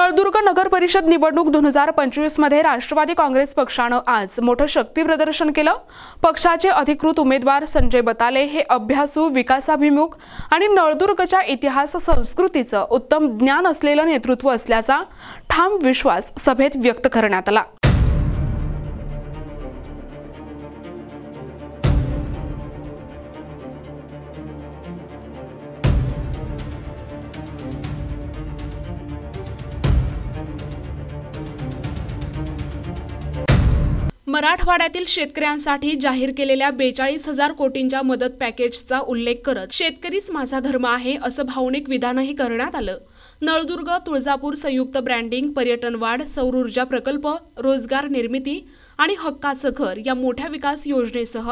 नळदुर्ग नगर परिषद निवडणूक 2025 मध्ये राष्ट्रवादी काँग्रेस पक्षाने आज मोठं शक्ती प्रदर्शन केलं। पक्षाचे अधिकृत उमेदवार संजय बताले हे अभ्यासू, विकासाभिमुख आणि नळदुर्गच्या इतिहास संस्कृतीचं उत्तम ज्ञान असलेलं नेतृत्व असल्याचा ठाम विश्वास सभेत व्यक्त करण्यात आला। मराठवाड्यातील शेतकऱ्यांसाठी जाहीर केलेल्या 42,000 कोटींच्या मदत पॅकेजचा उल्लेख करत शेतकरीच माझा धर्म आहे असं भावनिक विधानही करण्यात आलं। नळदुर्ग तुळजापूर संयुक्त ब्रँडिंग, पर्यटन वाढ, सौर ऊर्जा प्रकल्प, रोजगार निर्मिती आणि हक्काचं घर या मोठ्या विकास योजनेसह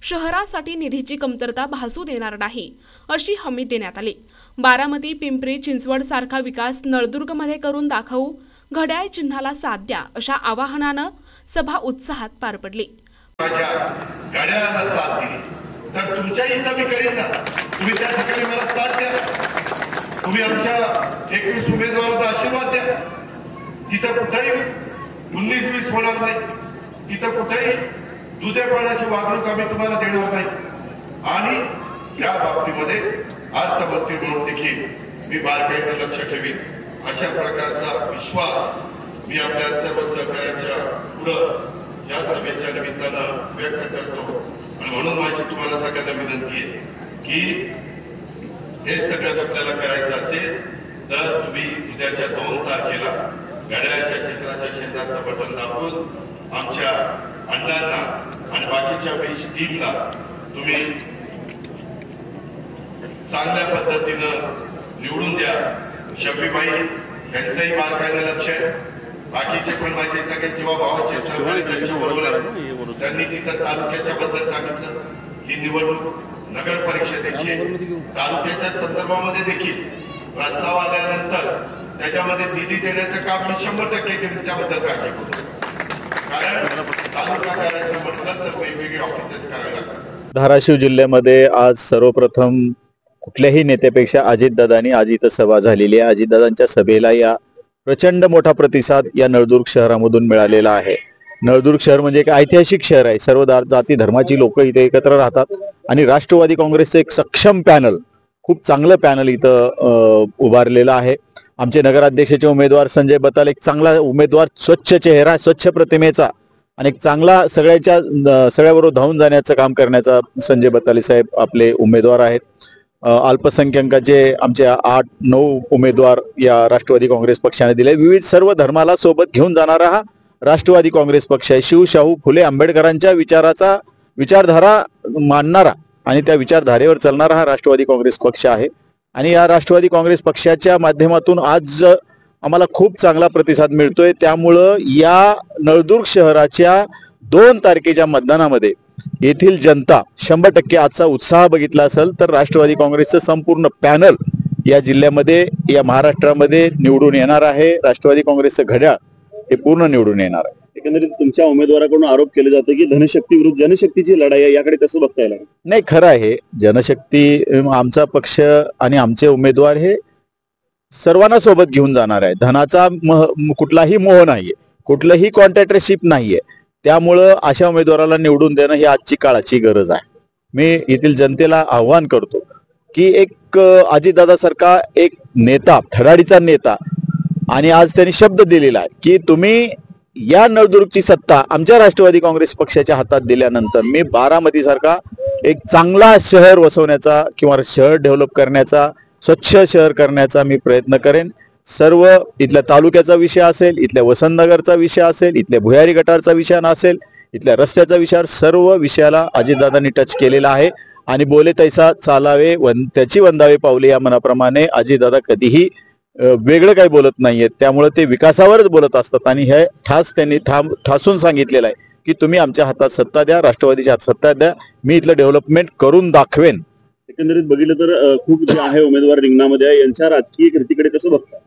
शहरासाठी निधीची कमतरता भासू देणार नाही अशी हमी देण्यात आली। बारामती, पिंपरी चिंचवड सारखा विकास नळदुर्गमध्ये करून दाखवू, घड्याळ चिन्हाला साथ द्या अशा आवाहनानं सभा उत्साहात पार पडली। माझ्या घड्याळाला साथ दिली तर तुमच्या इथं मी करेन ना, तुम्ही त्या ठिकाणी मला साथ द्या, तुम्ही आमच्या 21 उमेदवारांना आशीर्वाद द्या। तिथं कुठेही 19-20 होणार नाही, तिथं कुठेही दुधेपणाची वागणूक आम्ही तुम्हाला देणार नाही आणि या बाबतीमध्ये अर्थमंत्री म्हणून देखील मी बारकाईने लक्ष ठेवीन अशा प्रकारचा विश्वास मी आपल्या सर्व सहकार्यांच्या पुढे या सभेच्या निमित्तानं व्यक्त करतो। आणि म्हणून माझी तुम्हाला सगळ्यांना विनंती आहे की हे सगळं आपल्याला करायचं असेल तर तुम्ही उद्याच्या 2 तारखेला घड्याळाच्या चित्राच्या शेजारचं बटन दाबून आमच्या अण्णांना आणि बाकीच्या टीमला तुम्ही चांगल्या पद्धतीनं निवडून द्या। शफीबाई यांचंही बारकाईने लक्ष आहे, बाकीचे पण माझे सगळे किंवा भावाचे सहकारी त्यांच्या बरोबर आहेत। त्यांनी तिथं तालुक्याच्या बद्दल सांगितलं ही निवडणूक नगर परिषदेची तालुक्याच्या संदर्भामध्ये देखील प्रस्ताव आल्यानंतर त्याच्यामध्ये निधी देण्याचं काम मी 100% त्याबद्दल काळजी करतो, कारण तालुका करायचं म्हटलं तर वेगवेगळे ऑफिसेस करावे लागतात। धाराशिव जिल्ह्यामध्ये आज सर्वप्रथम कुठल्याही नेत्यापेक्षा अजितदादांनी आज इथं सभा झालेली आहे। अजितदादांच्या सभेला या प्रचंड मोठा प्रतिसाद या नळदुर्ग शहरामधून मिळालेला आहे। नळदुर्ग शहर म्हणजे एक ऐतिहासिक शहर आहे, सर्व जाती धर्माची लोक इथे एकत्र राहतात आणि राष्ट्रवादी काँग्रेसचं एक सक्षम पॅनल, खूप चांगलं पॅनल इथं उभारलेलं आहे। आमचे नगराध्यक्षाचे उमेदवार संजय बताले एक चांगला उमेदवार, स्वच्छ चेहरा, स्वच्छ प्रतिमेचा आणि एक चांगला सगळ्याबरोबर धावून जाण्याचं काम करण्याचा संजय बताले साहेब आपले उमेदवार आहेत। अल्पसंख्याकाचे आमचे 8-9 उमेदवार या राष्ट्रवादी काँग्रेस पक्षाने दिले। विविध सर्व धर्माला सोबत घेऊन जाणारा हा राष्ट्रवादी काँग्रेस पक्ष आहे। शिवशाहू फुले आंबेडकरांच्या विचारधारा मानणारा आणि त्या विचारधारेवर चालणारा हा राष्ट्रवादी काँग्रेस पक्ष आहे। आणि या राष्ट्रवादी काँग्रेस पक्षाच्या माध्यमातून आज आम्हाला खूप चांगला प्रतिसाद मिळतोय। त्यामुळं या नळदुर्ग शहराच्या 2 तारखेच्या मतदानामध्ये येथील जनता 100% आजचा उत्साह बघितला असेल तर राष्ट्रवादी काँग्रेसचं संपूर्ण पॅनल या जिल्ह्यामध्ये, या महाराष्ट्रामध्ये निवडून येणार आहे। राष्ट्रवादी काँग्रेसचं घड्याळ हे पूर्ण निवडून येणार आहे। एकंदरीत तुमच्या उमेदवाराकडून आरोप केले जाते की धनशक्ती विरुद्ध जनशक्तीची लढाई आहे, याकडे कसं बघता येईल? नाही, खरं आहे, जनशक्ती आमचा पक्ष आणि आमचे उमेदवार हे सर्वांना सोबत घेऊन जाणार आहे। धनाचा कुठलाही मोह नाहीये, कुठलंही कॉन्ट्रॅक्टरशिप नाहीये, त्यामुळं अशा उमेदवाराला निवडून देणं ही आजची काळाची गरज आहे। मी येथील जनतेला आव्हान करतो की एक अजितदादासारखा एक नेता, धडाडीचा नेता, आणि आज त्यांनी शब्द दिलेला आहे की तुम्ही या नळदुर्गची सत्ता आमच्या राष्ट्रवादी काँग्रेस पक्षाच्या हातात दिल्यानंतर मी बारामती सारखा एक चांगला शहर वसवण्याचा किंवा शहर डेव्हलप करण्याचा, स्वच्छ शहर करण्याचा मी प्रयत्न करेन। सर्व इथल्या तालुक्याचा विषय असेल, इथल्या वसंतनगरचा विषय असेल, इथल्या भुयारी गटारचा विषय असेल, इथल्या रस्त्याचा विषय, सर्व विषयाला अजितदादांनी टच केलेला आहे। आणि बोले तैसा चालावे त्याची वंदावे पावले या मनाप्रमाणे अजितदादा कधीही वेगळं काही बोलत नाहीये, त्यामुळे ते विकासावरच बोलत असतात। आणि हे त्यांनी ठासून सांगितलेलं आहे की तुम्ही आमच्या हातात सत्ता द्या, राष्ट्रवादीच्या हातात सत्ता द्या, मी इथलं डेव्हलपमेंट करून दाखवेन। एकंदरीत बघितलं तर खूप जे आहे उमेदवार रिंगणामध्ये आहे, यांच्या राजकीय कृतीकडे कसं बघता?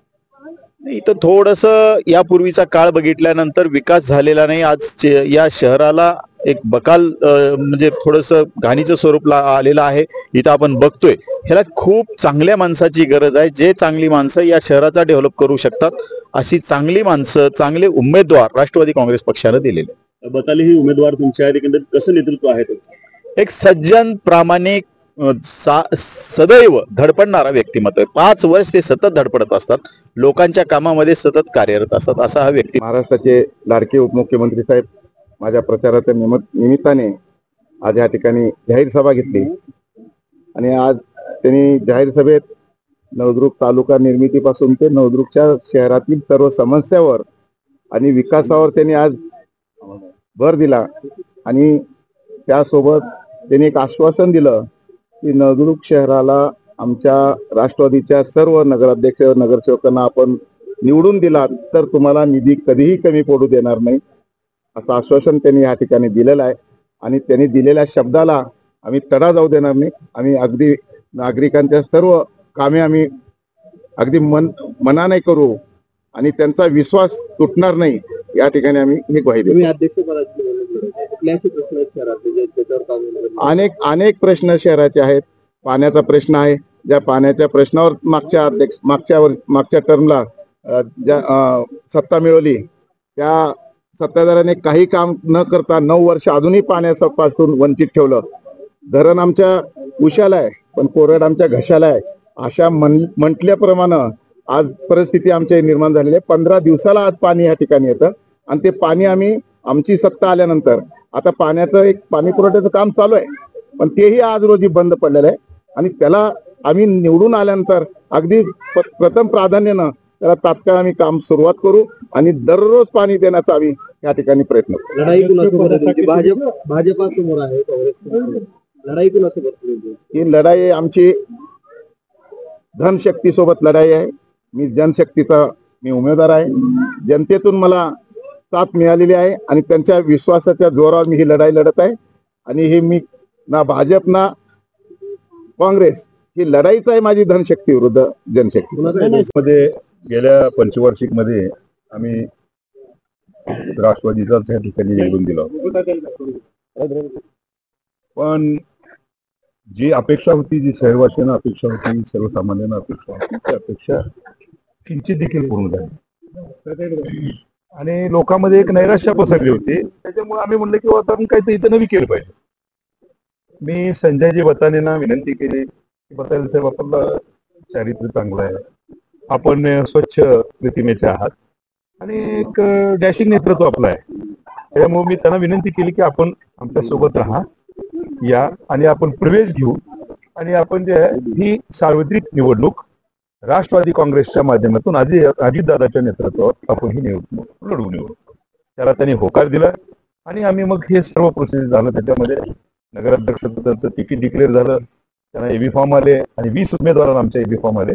इथं थोडस यापूर्वीचा काळ बघितल्यानंतर विकास झालेला नाही. आज या शहराला एक बकाल म्हणजे थोडस घाणीचं स्वरूप आलेलं आहे. इथं आपण बघतोय ह्याला खूप चांगल्या माणसाची गरज आहे. जे चांगली माणसं या शहराचा डेव्हलप करू शकतात अशी चांगली माणसं, चांगले उमेदवार राष्ट्रवादी काँग्रेस पक्षानं दिलेले. बताली ही उमेदवार तुमच्या एकंदरीत कसं नेतृत्व आहे त्यांचं? एक सज्जन, प्रामाणिक, सदैव धडपडणारा व्यक्तिमत्व आहे. 5 वर्ष ते सतत धडपडत असतात, लोकांच्या कामामध्ये सतत कार्यरत असतात, असा हा व्यक्ती. महाराष्ट्राचे लाडके उपमुख्यमंत्री साहेब माझ्या प्रचाराच्या निमित्ताने आज या ठिकाणी जाहीर सभा घेतली आणि आज त्यांनी जाहीर सभेत नळदुर्ग तालुका निर्मितीपासून ते नळदुर्गच्या शहरातील सर्व समस्यावर आणि विकासावर त्यांनी आज भर दिला आणि त्यासोबत त्यांनी एक आश्वासन दिलं की नळदुर्ग शहराला आमच्या राष्ट्रवादीच्या सर्व नगराध्यक्ष नगरसेवकांना आपण निवडून दिला तर तुम्हाला निधी कधीही कमी पडू देणार नाही, असं आश्वासन त्यांनी या ठिकाणी दिलेलं आहे. आणि त्यांनी दिलेल्या शब्दाला आम्ही तडा जाऊ देणार नाही. आम्ही अगदी नागरिकांच्या सर्व कामे आम्ही अगदी मनाने करू आणि त्यांचा विश्वास तुटणार नाही, या ठिकाणी आम्ही ही ग्वाही देऊ. अनेक प्रश्न शहराचे आहेत. पाण्याचा प्रश्न आहे, ज्या पाण्याच्या प्रश्नावर मागच्या टर्मला ज्या सत्ता मिळवली त्या सत्ताधाऱ्याने काही काम न करता 9 वर्ष अजूनही पाण्यापासून वंचित ठेवलं. धरण आमच्या उशाला आहे पण कोरड आमच्या घशाला आहे, अशा म्हटल्याप्रमाणे आज परिस्थिती आमच्या निर्माण झालेली आहे. 15 दिवसाला आज पाणी या ठिकाणी येतं आणि ते पाणी आम्ही आमची सत्ता आल्यानंतर आता पाण्याचं एक पाणी पुरवठ्याचं काम चालू आहे पण तेही आज रोजी बंद पडलेलं आहे आणि त्याला आम्ही निवडून आल्यानंतर अगदी प्रथम प्राधान्यानं त्याला तात्काळ आम्ही काम सुरुवात करू आणि दररोज पाणी देण्याचा आम्ही या ठिकाणी प्रयत्न करू. ही लढाई आमची धनशक्ती सोबत लढाई आहे. मी जनशक्तीचा उमेदवार आहे. जनतेतून मला साथ मिळालेली आहे आणि त्यांच्या विश्वासाच्या जोरावर मी ही लढाई लढत आहे आणि हे मी ना भाजप ना काँग्रेस, ही लढाईच आहे माझी धनशक्ती विरुद्ध जनशक्ती. मध्ये गेल्या पंचवार्षिक मध्ये आम्ही राष्ट्रवादीचाच या ठिकाणी निवडून दिला, पण जी अपेक्षा होती, जी शहरवासियांना अपेक्षा होती, सर्वसामान्यांना अपेक्षा होती, ती अपेक्षा किंचित देखील पूर्ण झाली आणि लोकांमध्ये एक नैराश्य पसरली होती. त्याच्यामुळे आम्ही म्हणलं की आपण काहीतरी इथं नवी केलं पाहिजे. मी संजयजी बतानेंना विनंती केली की बताने साहेब, आपलं चारित्र्य चांगलं आहे, आपण स्वच्छ प्रतिमेचे आहात आणि एक डॅशिंग नेतृत्व आपलं आहे, त्यामुळे मी त्यांना विनंती केली की आपण आमच्या सोबत राहा या आणि आपण प्रवेश घेऊ आणि आपण जे आहे ही सार्वत्रिक निवडणूक राष्ट्रवादी काँग्रेसच्या माध्यमातून अजितदादाच्या नेतृत्वावर आपण ही निवडणूक लढवून येऊ. त्याला त्यांनी होकार दिला आणि आम्ही मग हे सर्व प्रोसेस झालं. त्याच्यामध्ये नगराध्यक्षाचं त्यांचं तिकीट डिक्लेअर झालं, त्यांना एबी फॉर्म आले आणि 20 उमेदवारांना आमच्या एबी फॉर्म आले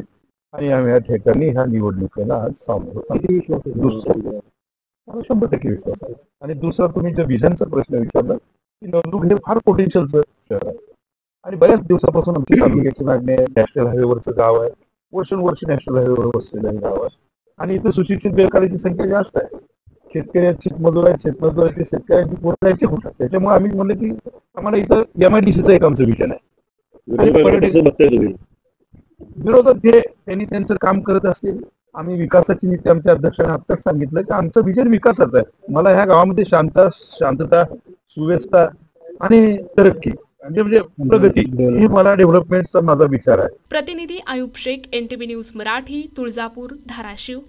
आणि आम्ही या ठिकाणी ह्या निवडणुकीला आज सामोरं 100% विश्वास आहे. आणि दुसरा, तुम्ही जर विजनचा प्रश्न विचारला की नळदुर्ग हे फार पोटेन्शियलचं शहर आहे आणि बऱ्याच दिवसापासून आमच्या तालुक्याची मागणी आहे. नॅशनल हायवेवरचं गाव आहे, वर्षानुवर्ष नॅशनल हायवेवर वसलेलं गाव आहे आणि इथं सुशिक्षित बेकारीची संख्या जास्त आहे. शेतकऱ्याची शेतमजूर आहेत, शेतमजुरांची शेतकऱ्यांची पोटायची होतात. त्याच्यामुळे आम्ही म्हणलं की आम्हाला इथं MIDCचं एक आमचं विजन आहे. विरोधात जे त्यांनी त्यांचं काम करत असतील, आम्ही विकासाची नीती आमच्या अध्यक्षांनी आत्ताच सांगितलं की आमचं विजन विकासाचं आहे. मला ह्या गावामध्ये शांतता, सुव्यवस्था आणि तरक्की म्हणजे प्रगती, हे मला डेव्हलपमेंटचा माझा विचार आहे. प्रतिनिधी आयुब शेख, NTV न्यूज मराठी, तुळजापूर, धाराशिव.